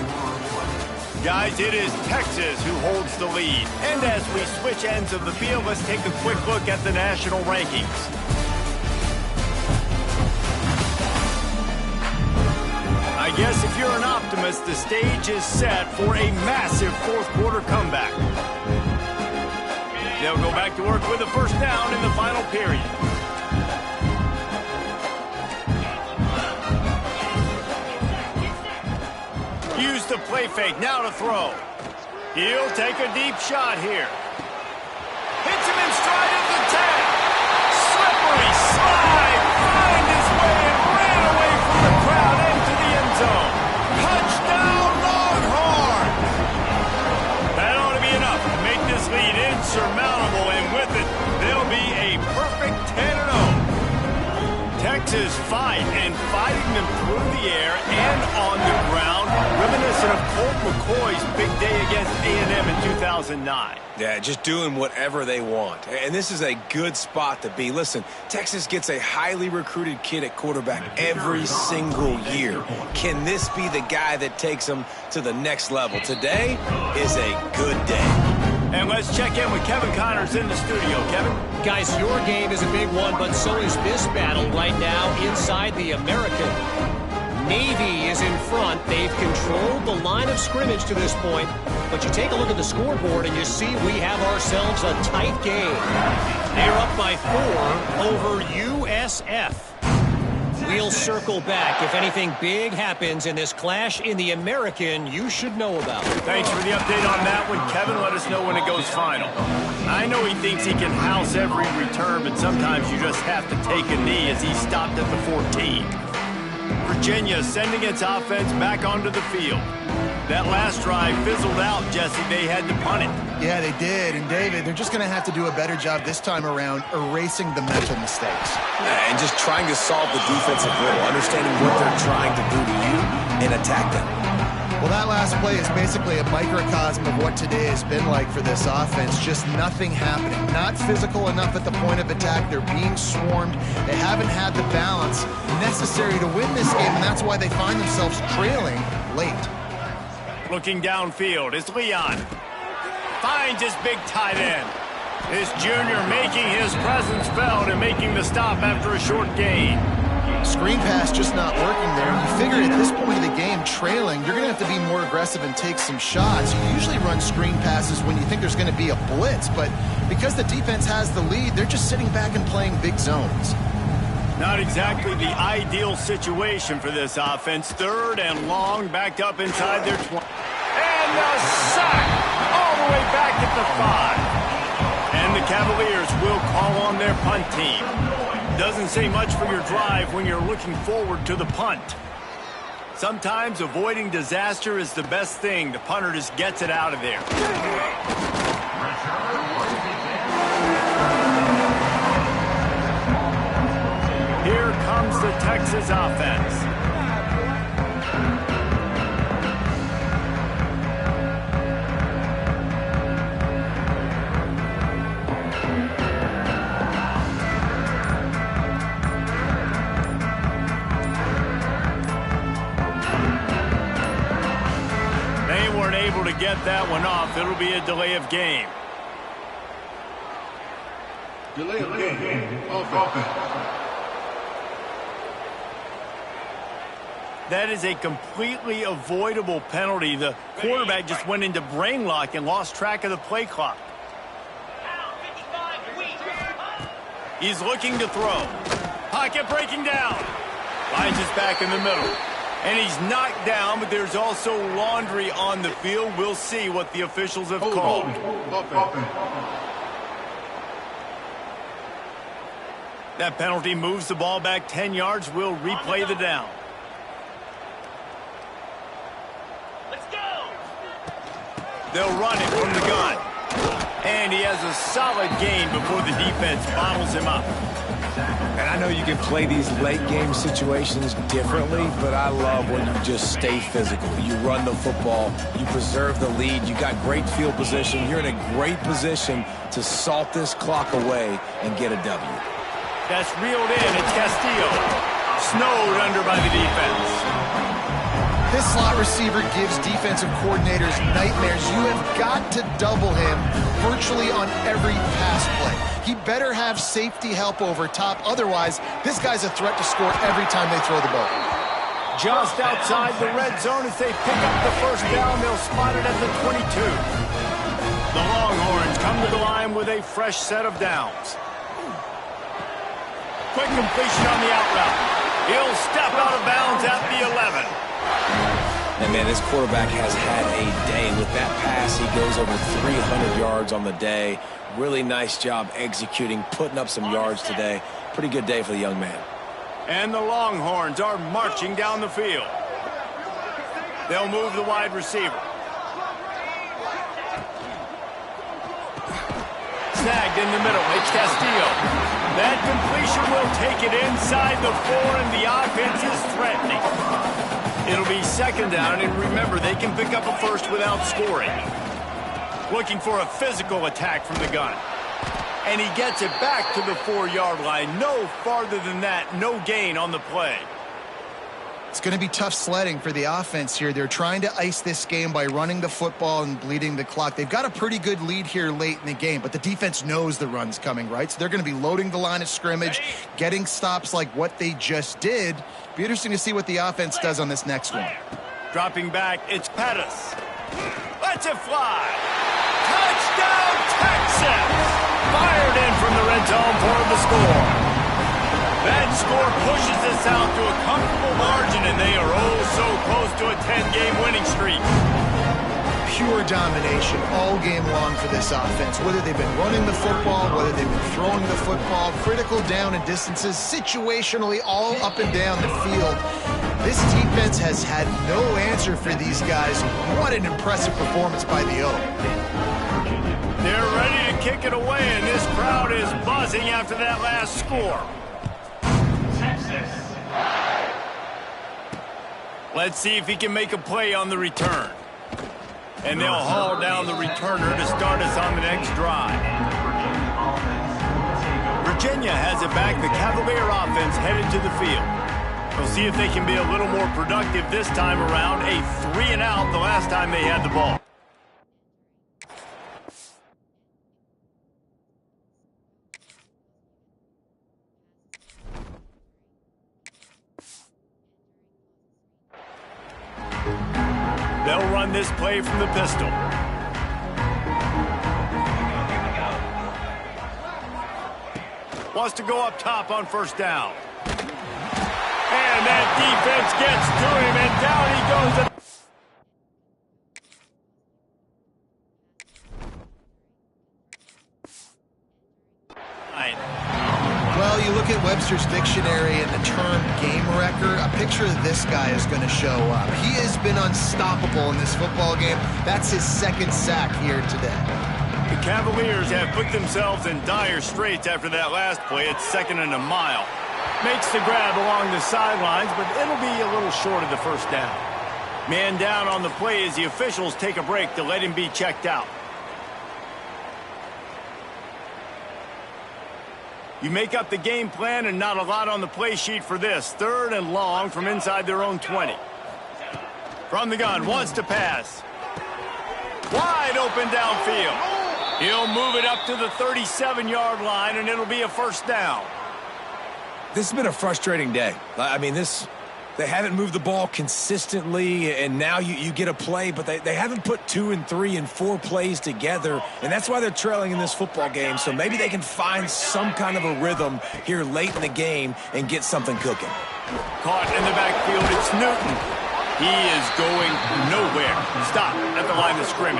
[SPEAKER 1] Guys, it is Texas who holds the lead. And as we switch ends of the field, let's take a quick look at the national rankings. I guess if you're an optimist, the stage is set for a massive 4th quarter comeback. They'll go back to work with a first down in the final period. Use the play fake, now to throw. He'll take a deep shot here. Hits him in stride at the 10. Slippery slide, find his way and ran away from the crowd into the end zone. Touchdown, Longhorns! That ought to be enough to make this lead insurmountable, and with it, they'll be a perfect 10-0. Texas fighting them through the air and on the ground, reminiscent of Colt McCoy's big day against A&M in 2009.
[SPEAKER 3] Yeah, just doing whatever they want. And this is a good spot to be. Listen, Texas gets a highly recruited kid at quarterback every single year. Can this be the guy that takes them to the next level? Today is a good day.
[SPEAKER 1] And let's check in with Kevin Connors in the studio. Kevin?
[SPEAKER 4] Guys, your game is a big one, but so is this battle right now inside the American. Navy is in front. They've controlled the line of scrimmage to this point. But you take a look at the scoreboard and you see we have ourselves a tight game. They're up by 4 over USF. We'll circle back. If anything big happens in this clash in the American, you should know about it.
[SPEAKER 1] Thanks for the update on that one, Kevin. Let us know when it goes final. I know he thinks he can house every return, but sometimes you just have to take a knee as he stopped at the 14. Virginia sending its offense back onto the field. That last drive fizzled out, Jesse. They had to punt it.
[SPEAKER 2] Yeah, they did. And, David, they're just going to have to do a better job this time around erasing the mental mistakes.
[SPEAKER 3] And just trying to solve the defensive riddle, understanding what they're trying to do to you and attack them.
[SPEAKER 2] Well, that last play is basically a microcosm of what today has been like for this offense. Just nothing happening. Not physical enough at the point of attack. They're being swarmed. They haven't had the balance necessary to win this game, and that's why they find themselves trailing late.
[SPEAKER 1] Looking downfield is Leon. Finds his big tight end. This junior making his presence felt and making the stop after a short gain.
[SPEAKER 2] Screen pass just not working there. You figure at this point of the game, trailing, you're going to have to be more aggressive and take some shots. You usually run screen passes when you think there's going to be a blitz, but because the defense has the lead, they're just sitting back and playing big zones.
[SPEAKER 1] Not exactly the ideal situation for this offense. 3rd and long, backed up inside their 20. And the sack all the way back at the 5. And the Cavaliers will call on their punt team. Doesn't say much for your drive when you're looking forward to the punt. Sometimes avoiding disaster is the best thing. The punter just gets it out of there. Here comes the Texas offense. To get that one off, it'll be a delay of game.
[SPEAKER 6] Delay of game. Offense.
[SPEAKER 1] That is a completely avoidable penalty. The quarterback just went into brain lock and lost track of the play clock. He's looking to throw. Pocket breaking down. Finds his back in the middle. And he's knocked down, but there's also laundry on the field. We'll see what the officials have called. That penalty moves the ball back 10 yards. We'll replay the down.
[SPEAKER 5] Let's go!
[SPEAKER 1] They'll run it from the gun. And he has a solid gain before the defense bottles him up.
[SPEAKER 3] And I know you can play these late game situations differently, but I love when you just stay physical. You run the football, you preserve the lead, you got great field position, you're in a great position to salt this clock away and get a W.
[SPEAKER 1] That's reeled in. It's Castillo. Snowed under by the defense.
[SPEAKER 2] This slot receiver gives defensive coordinators nightmares. You have got to double him virtually on every pass play. He better have safety help over top. Otherwise, this guy's a threat to score every time they throw the ball.
[SPEAKER 1] Just outside the red zone as they pick up the first down. They'll spot it at the 22. The Longhorns come to the line with a fresh set of downs. Quick completion on the out route. He'll step out of bounds at the 11.
[SPEAKER 3] And, man, this quarterback has had a day. With that pass, he goes over 300 yards on the day. Really nice job executing, putting up some yards today. Pretty good day for the young man.
[SPEAKER 1] And the Longhorns are marching down the field. They'll move the wide receiver. Snagged in the middle. It's Castillo. That completion will take it inside the 4, and the offense is threatening. It'll be second down, and remember, they can pick up a first without scoring. Looking for a physical attack from the gun. And he gets it back to the 4-yard line. No farther than that, no gain on the play.
[SPEAKER 2] It's going to be tough sledding for the offense here. They're trying to ice this game by running the football and bleeding the clock. They've got a pretty good lead here late in the game, but the defense knows the run's coming, right? So they're going to be loading the line of scrimmage, getting stops like what they just did. Be interesting to see what the offense does on this next one.
[SPEAKER 1] Dropping back, it's Pettis. Lets it fly. Touchdown, Texas! Fired in from the red zone for the score. That score pushes us out to a comfortable margin, and they are oh so close to a 10-game winning streak.
[SPEAKER 2] Pure domination all game long for this offense. Whether they've been running the football, whether they've been throwing the football, critical down and distances, situationally all up and down the field. This defense has had no answer for these guys. What an impressive performance by the Oak.
[SPEAKER 1] They're ready to kick it away, and this crowd is buzzing after that last score. Let's see if he can make a play on the return. And they'll haul down the returner to start us on the next drive. Virginia has it back. The Cavalier offense headed to the field. We'll see if they can be a little more productive this time around. A 3-and-out the last time they had the ball. They'll run this play from the pistol. Wants to go up top on first down. And that defense gets to him, and down he goes.
[SPEAKER 2] Well, you look at Webster's dictionary and the term game wrecker, a picture of this guy is going to show up. He has been unstoppable in this football game. That's his second sack here today.
[SPEAKER 1] The Cavaliers have put themselves in dire straits after that last play. It's 2nd and a mile. Makes the grab along the sidelines, but it'll be a little short of the first down. Man down on the play as the officials take a break to let him be checked out. You make up the game plan and not a lot on the play sheet for this. 3rd and long from inside their own 20. From the gun, wants to pass. Wide open downfield. He'll move it up to the 37-yard line, and it'll be a first down.
[SPEAKER 3] This has been a frustrating day. I mean, they haven't moved the ball consistently, and now you get a play, but they haven't put 2 and 3 and 4 plays together, and that's why they're trailing in this football game. So maybe they can find some kind of a rhythm here late in the game and get something cooking.
[SPEAKER 1] Caught in the backfield, it's Newton. He is going nowhere. Stop at the line of scrimmage.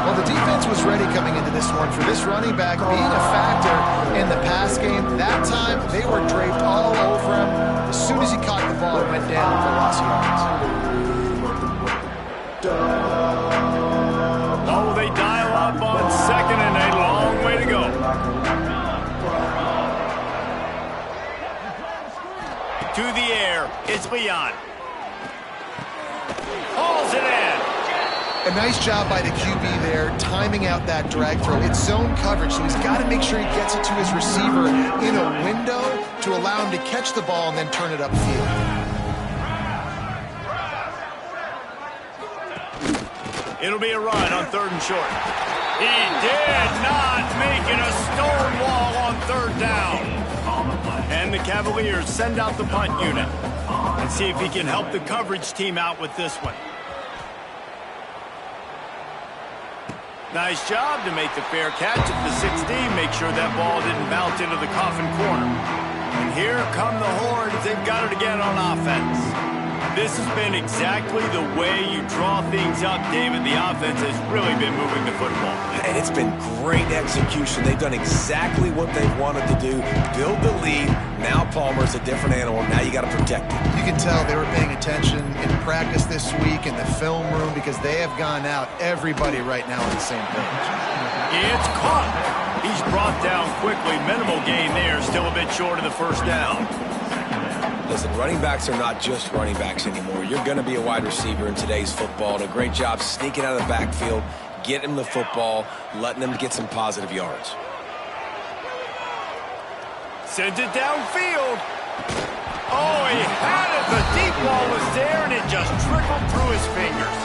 [SPEAKER 2] Well, the defense was ready coming into this one for this running back being a factor in the pass game. That time, they were draped all over him. As soon as he caught the ball, it went down for loss of yards.
[SPEAKER 1] Oh, they dial up on 2nd and a long way to go. To the air, it's Leon. Hauls it in.
[SPEAKER 2] A nice job by the QB there, timing out that drag throw. It's zone coverage, so he's got to make sure he gets it to his receiver in a window to allow him to catch the ball and then turn it upfield.
[SPEAKER 1] It'll be a run on 3rd and short. He did not make it a stone wall on 3rd down. And the Cavaliers send out the punt unit and see if he can help the coverage team out with this one. Nice job to make the fair catch at the 16. Make sure that ball didn't bounce into the coffin corner. And here come the Horns. They've got it again on offense. This has been exactly the way you draw things up, David. The offense has really been moving the football.
[SPEAKER 3] And it's been great execution. They've done exactly what they've wanted to do. Build the lead. Now Palmer's a different animal. Now you got to protect him.
[SPEAKER 2] You can tell they were paying attention in practice this week in the film room because they have gone out, everybody right now on the same page.
[SPEAKER 1] It's caught. He's brought down quickly. Minimal gain there. Still a bit short of the first down.
[SPEAKER 3] Listen, running backs are not just running backs anymore. You're going to be a wide receiver in today's football. And a great job sneaking out of the backfield, getting him the football, letting them get some positive yards.
[SPEAKER 1] Sends it downfield. Oh, he had it. The deep ball was there, and it just trickled through his fingers.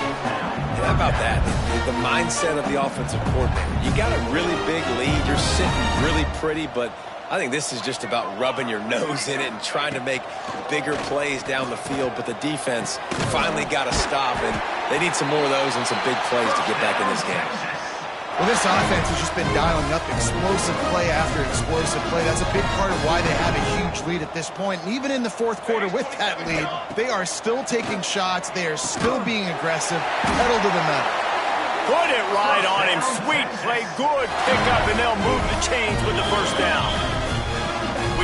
[SPEAKER 3] How about that? The mindset of the offensive coordinator. You got a really big lead. You're sitting really pretty, but I think this is just about rubbing your nose in it and trying to make bigger plays down the field. But the defense finally got a stop, and they need some more of those and some big plays to get back in this game.
[SPEAKER 2] Well, this offense has just been dialing up explosive play after explosive play. That's a big part of why they have a huge lead at this point. And even in the 4th quarter with that lead, they are still taking shots. They are still being aggressive, pedal to the metal.
[SPEAKER 1] Put it right on him. Sweet play, good pickup, and they'll move the chains with the first down.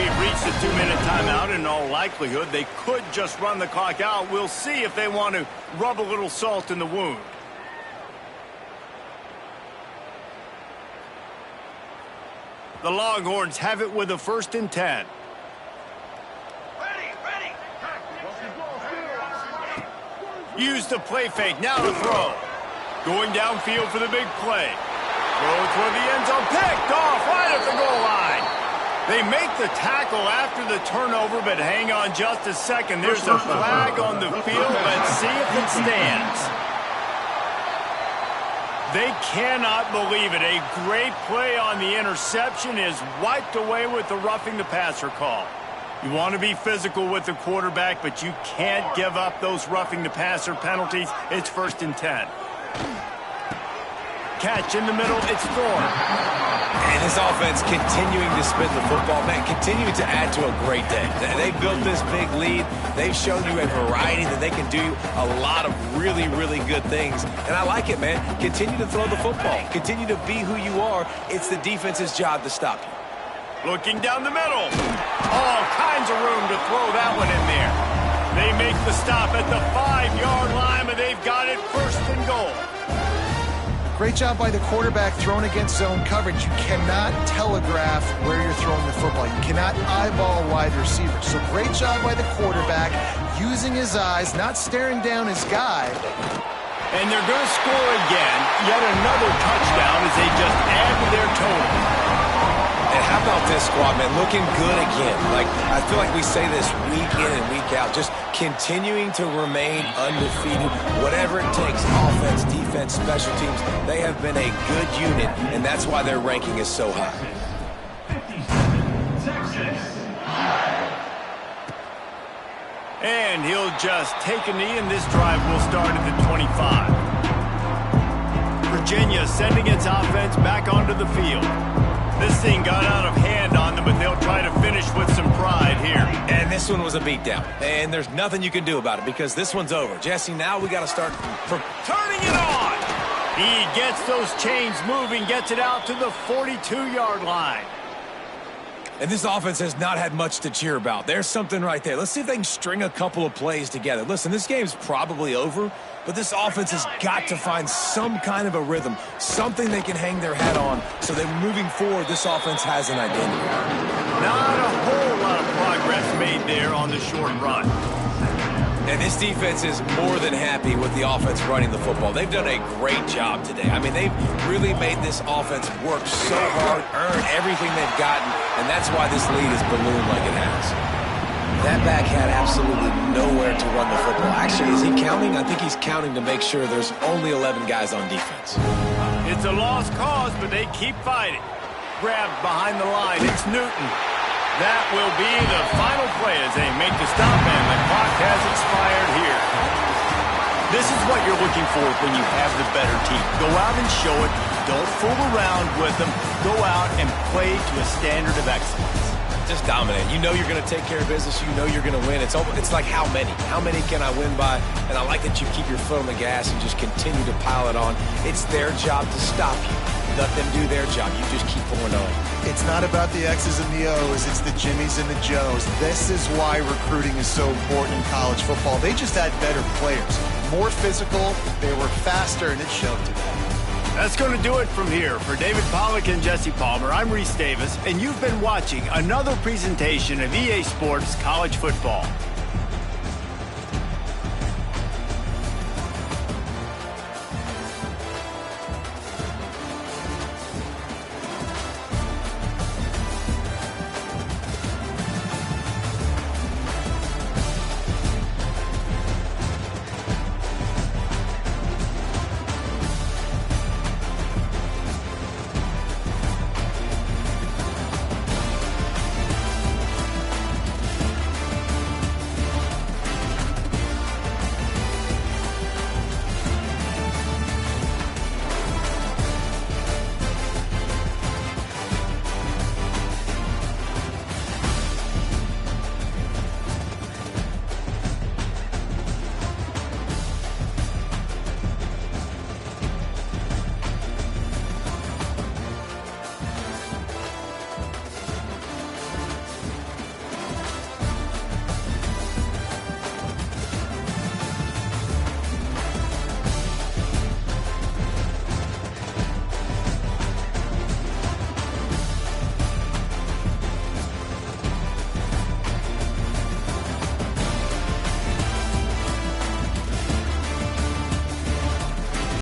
[SPEAKER 1] we've reached the 2-minute timeout. In all likelihood, they could just run the clock out. We'll see if they want to rub a little salt in the wound. The Longhorns have it with a 1st and 10. Use the play fake. Now to throw. Going downfield for the big play. Throw toward the end zone. Picked off right at the goal line. They make the tackle after the turnover, but hang on just a second. There's a flag on the field. Let's see if it stands. They cannot believe it. A great play on the interception is wiped away with the roughing the passer call. You want to be physical with the quarterback, but you can't give up those roughing the passer penalties. It's 1st and 10. Catch in the middle, it's Thorne.
[SPEAKER 3] And his offense continuing to spin the football, man, continuing to add to a great day. They built this big lead. They've shown you a variety that they can do a lot of really, really good things. And I like it, man. Continue to throw the football. Continue to be who you are. It's the defense's job to stop you.
[SPEAKER 1] Looking down the middle. All kinds of room to throw that one in there. They make the stop at the 5-yard line, but they've got it 1st and goal.
[SPEAKER 2] Great job by the quarterback throwing against zone coverage. You cannot telegraph where you're throwing the football. You cannot eyeball wide receivers. So great job by the quarterback using his eyes, not staring down his guy.
[SPEAKER 1] And they're going to score again. Yet another touchdown as they just add to their total.
[SPEAKER 3] And how about this squad, man? Looking good again. Like, I feel like we say this week in and week out. Just continuing to remain undefeated. Whatever it takes, offense, defense, special teams, they have been a good unit, and that's why their ranking is so high.
[SPEAKER 1] And he'll just take a knee, and this drive will start at the 25. Virginia sending its offense back onto the field. This thing got out of hand on them, but they'll try to finish with some pride here.
[SPEAKER 3] And this one was a beatdown. And there's nothing you can do about it because this one's over. Jesse, now we got to start
[SPEAKER 1] turning it on. He gets those chains moving, gets it out to the 42-yard line.
[SPEAKER 3] And this offense has not had much to cheer about. There's something right there. Let's see if they can string a couple of plays together. Listen, this game's probably over, but this offense has got to find some kind of a rhythm, something they can hang their hat on so that moving forward, this offense has an identity.
[SPEAKER 1] Not a whole lot of progress made there on the short run.
[SPEAKER 3] And this defense is more than happy with the offense running the football. They've done a great job today. I mean, they've really made this offense work so hard, earn everything they've gotten, and that's why this lead is ballooned like it has. That back had absolutely nowhere to run the football. Actually, is he counting? I think he's counting to make sure there's only 11 guys on defense.
[SPEAKER 1] It's a lost cause, but they keep fighting. Grabbed behind the line. It's Newton. That will be the final play as they make the stop, and the clock has expired here. This is what you're looking for when you have the better team. Go out and show it. Don't fool around with them. Go out and play to a standard of excellence.
[SPEAKER 3] Just dominate. You know you're going to take care of business. You know you're going to win. It's like how many? How many can I win by? And I like that you keep your foot on the gas and just continue to pile it on. It's their job to stop you. Let them do their job. You just keep going on.
[SPEAKER 2] It's not about the X's and the O's. It's the Jimmies and the Joes. This is why recruiting is so important in college football. They just had better players. More physical, they were faster, and it showed today.
[SPEAKER 1] That's going to do it from here. For David Pollack and Jesse Palmer, I'm Reese Davis, and you've been watching another presentation of EA Sports College Football.